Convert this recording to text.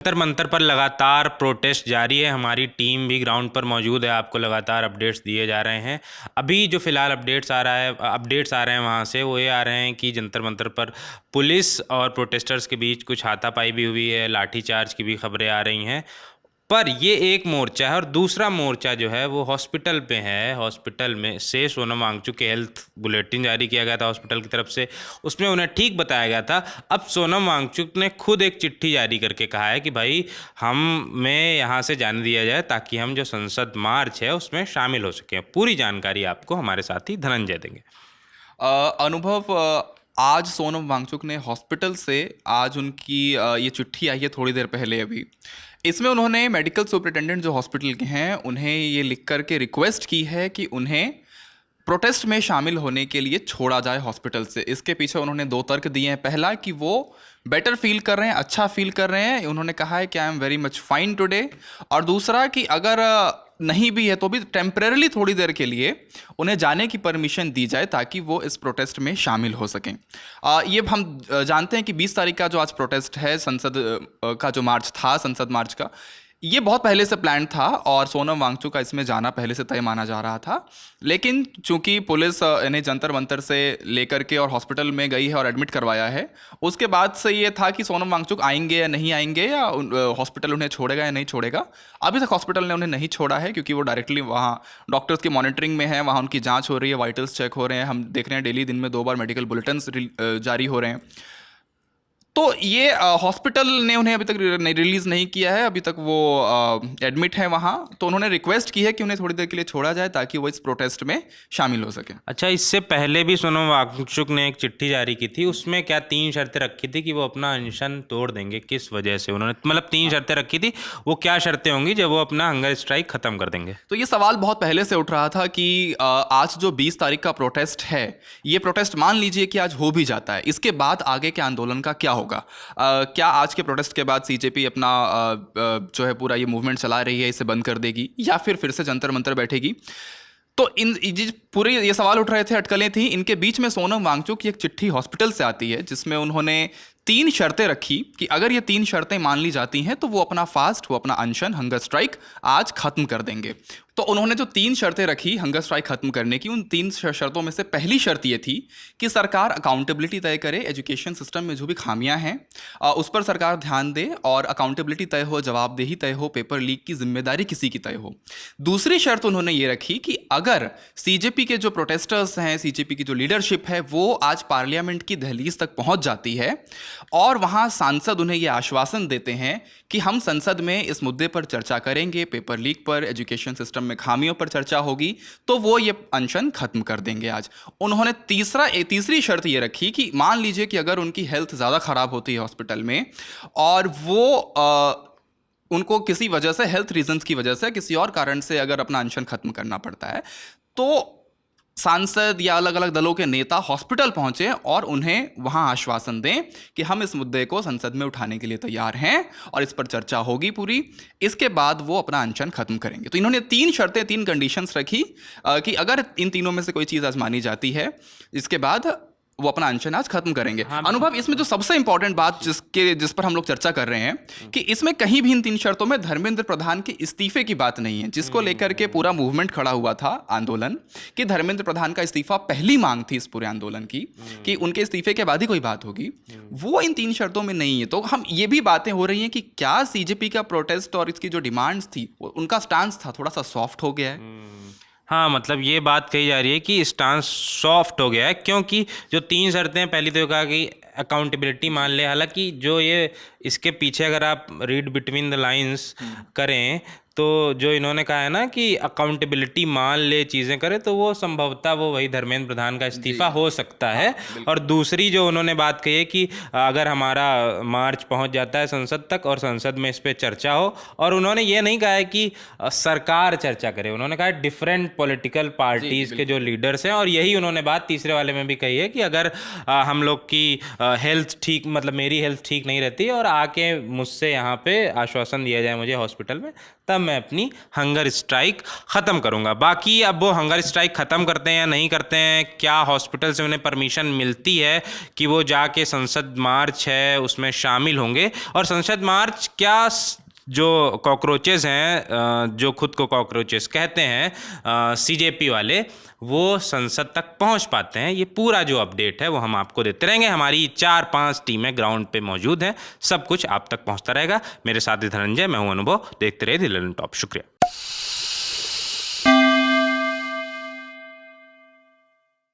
जंतर मंतर पर लगातार प्रोटेस्ट जारी है। हमारी टीम भी ग्राउंड पर मौजूद है, आपको लगातार अपडेट्स दिए जा रहे हैं। अभी जो फिलहाल अपडेट्स आ रहे हैं वहाँ से वो ये आ रहे हैं कि जंतर मंतर पर पुलिस और प्रोटेस्टर्स के बीच कुछ हाथापाई भी हुई है, लाठीचार्ज की भी खबरें आ रही हैं। पर ये एक मोर्चा है और दूसरा मोर्चा जो है वो हॉस्पिटल पे है। हॉस्पिटल में से सोनम वांगचुक के हेल्थ बुलेटिन जारी किया गया था हॉस्पिटल की तरफ से, उसमें उन्हें ठीक बताया गया था। अब सोनम वांगचुक ने खुद एक चिट्ठी जारी करके कहा है कि भाई हमें यहाँ से जाने दिया जाए ताकि हम जो संसद मार्च है उसमें शामिल हो सकें। पूरी जानकारी आपको हमारे साथी धनंजय देंगे। अनुभव, आज सोनम वांगचुक ने हॉस्पिटल से आज उनकी ये चिट्ठी आई है थोड़ी देर पहले अभी। इसमें उन्होंने मेडिकल सुपरिटेंडेंट जो हॉस्पिटल के हैं उन्हें ये लिख कर के रिक्वेस्ट की है कि उन्हें प्रोटेस्ट में शामिल होने के लिए छोड़ा जाए हॉस्पिटल से। इसके पीछे उन्होंने दो तर्क दिए हैं। पहला कि वो बेटर फील कर रहे हैं, अच्छा फील कर रहे हैं। उन्होंने कहा है कि I am very much fine today. और दूसरा कि अगर नहीं भी है तो भी टेम्परेरली थोड़ी देर के लिए उन्हें जाने की परमिशन दी जाए ताकि वो इस प्रोटेस्ट में शामिल हो सकें। ये हम जानते हैं कि 20 तारीख का जो आज प्रोटेस्ट है, संसद का जो मार्च था, संसद मार्च का, ये बहुत पहले से प्लान था और सोनम वांगचुक का इसमें जाना पहले से तय माना जा रहा था। लेकिन चूंकि पुलिस इन्हें जंतर मंतर से लेकर के और हॉस्पिटल में गई है और एडमिट करवाया है, उसके बाद से ये था कि सोनम वांगचुक आएंगे या नहीं आएंगे, या हॉस्पिटल उन्हें छोड़ेगा या नहीं छोड़ेगा। अभी तक हॉस्पिटल ने उन्हें नहीं छोड़ा है क्योंकि वो डायरेक्टली वहाँ डॉक्टर्स की मॉनिटरिंग में है, वहाँ उनकी जाँच हो रही है, वाइटल्स चेक हो रहे हैं। हम देख रहे हैं डेली दिन में 2 बार मेडिकल बुलेटिन्स जारी हो रहे हैं। तो ये हॉस्पिटल ने उन्हें अभी तक रिलीज़ नहीं किया है, अभी तक वो एडमिट है वहाँ। तो उन्होंने रिक्वेस्ट की है कि उन्हें थोड़ी देर के लिए छोड़ा जाए ताकि वो इस प्रोटेस्ट में शामिल हो सके। अच्छा, इससे पहले भी सोनम वांगचुक ने एक चिट्ठी जारी की थी, उसमें क्या 3 शर्तें रखी थी कि वो अपना अनशन तोड़ देंगे। किस वजह से उन्होंने, मतलब 3 शर्तें रखी थी, वो क्या शर्तें होंगी जब वो अपना हंगर स्ट्राइक खत्म कर देंगे? तो ये सवाल बहुत पहले से उठ रहा था कि आज जो 20 तारीख का प्रोटेस्ट है, ये प्रोटेस्ट मान लीजिए कि आज हो भी जाता है, इसके बाद आगे के आंदोलन का क्या होगा? क्या आज के प्रोटेस्ट के बाद सीजेपी अपना जो है पूरा ये मूवमेंट चला रही है इसे बंद कर देगी, या फिर से जंतर मंतर बैठेगी? तो पूरे ये सवाल उठ रहे थे, अटकलें थी। इनके बीच में सोनम वांगचुक की एक चिट्ठी हॉस्पिटल से आती है जिसमें उन्होंने 3 शर्तें रखी कि अगर ये 3 शर्तें मान ली जाती हैं तो वो अपना फास्ट, वो अपना अनशन, हंगर स्ट्राइक आज खत्म कर देंगे। तो उन्होंने जो 3 शर्तें रखी हंगर स्ट्राइक खत्म करने की, उन 3 शर्तों में से पहली शर्त ये थी कि सरकार अकाउंटेबिलिटी तय करे। एजुकेशन सिस्टम में जो भी खामियां हैं उस पर सरकार ध्यान दे और अकाउंटेबिलिटी तय हो, जवाबदेही तय हो, पेपर लीक की जिम्मेदारी किसी की तय हो। दूसरी शर्त उन्होंने ये रखी कि अगर सीजेपी के जो प्रोटेस्टर्स हैं, सीजेपी की जो लीडरशिप है, वो आज पार्लियामेंट की दहलीज तक पहुंच जाती है और वहां सांसद उन्हें यह आश्वासन देते हैं कि हम संसद में इस मुद्दे पर चर्चा करेंगे, पेपर लीक पर, एजुकेशन सिस्टम में खामियों पर चर्चा होगी, तो वो ये अनशन खत्म कर देंगे आज। उन्होंने तीसरी शर्त ये रखी कि मान लीजिए कि अगर उनकी हेल्थ ज़्यादा ख़राब होती है हॉस्पिटल में और वो उनको किसी वजह से, हेल्थ रीजंस की वजह से, किसी और कारण से अगर अपना अनशन खत्म करना पड़ता है, तो सांसद या अलग अलग दलों के नेता हॉस्पिटल पहुंचे और उन्हें वहां आश्वासन दें कि हम इस मुद्दे को संसद में उठाने के लिए तैयार हैं और इस पर चर्चा होगी पूरी। इसके बाद वो अपना अनशन खत्म करेंगे। तो इन्होंने 3 शर्तें, 3 कंडीशंस रखी कि अगर इन तीनों में से कोई चीज़ आज मानी जाती है, इसके बाद वो अपना अनशन आज खत्म करेंगे। हाँ, अनुभव, इसमें जो सबसे इंपॉर्टेंट बात जिस पर हम लोग चर्चा कर रहे हैं कि इसमें कहीं भी इन 3 शर्तों में धर्मेंद्र प्रधान के इस्तीफे की बात नहीं है, जिसको लेकर के पूरा मूवमेंट खड़ा हुआ था, आंदोलन, कि धर्मेंद्र प्रधान का इस्तीफा पहली मांग थी इस पूरे आंदोलन की, कि उनके इस्तीफे के बाद ही कोई बात होगी। वो इन 3 शर्तों में नहीं है। तो हम ये भी बातें हो रही हैं कि क्या सीजेपी का प्रोटेस्ट और इसकी जो डिमांड्स थी, उनका स्टांस था, थोड़ा सा सॉफ्ट हो गया है। हाँ, मतलब ये बात कही जा रही है कि स्टांस सॉफ्ट हो गया है, क्योंकि जो 3 शर्तें, पहली तो कहा कि अकाउंटेबिलिटी मान ले। हालांकि जो ये इसके पीछे अगर आप रीड बिटवीन द लाइंस करें तो जो इन्होंने कहा है ना कि अकाउंटेबिलिटी मान ले, चीज़ें करे, तो वो संभवतः वो वही धर्मेंद्र प्रधान का इस्तीफा हो सकता है। और दूसरी जो उन्होंने बात कही है कि अगर हमारा मार्च पहुंच जाता है संसद तक और संसद में इस पर चर्चा हो, और उन्होंने ये नहीं कहा है कि सरकार चर्चा करे, उन्होंने कहा है डिफरेंट पॉलिटिकल पार्टीज़ के जो लीडर्स हैं। और यही उन्होंने बात तीसरे वाले में भी कही है कि अगर हम लोग की हेल्थ ठीक, मतलब मेरी हेल्थ ठीक नहीं रहती और आके मुझसे यहाँ पे आश्वासन दिया जाए मुझे हॉस्पिटल में, तब मैं अपनी हंगर स्ट्राइक ख़त्म करूँगा। बाकी अब वो हंगर स्ट्राइक ख़त्म करते हैं या नहीं करते हैं, क्या हॉस्पिटल से उन्हें परमिशन मिलती है कि वो जाके संसद मार्च है उसमें शामिल होंगे, और संसद मार्च क्या जो कॉकरोचेस हैं, जो खुद को कॉकरोचेस कहते हैं सीजेपी वाले, वो संसद तक पहुंच पाते हैं, ये पूरा जो अपडेट है वो हम आपको देते रहेंगे। हमारी 4-5 टीमें ग्राउंड पे मौजूद हैं, सब कुछ आप तक पहुंचता रहेगा। मेरे साथी धनंजय, मैं हूं अनुभव। देखते रहिए दी लर्निंग टॉप। शुक्रिया।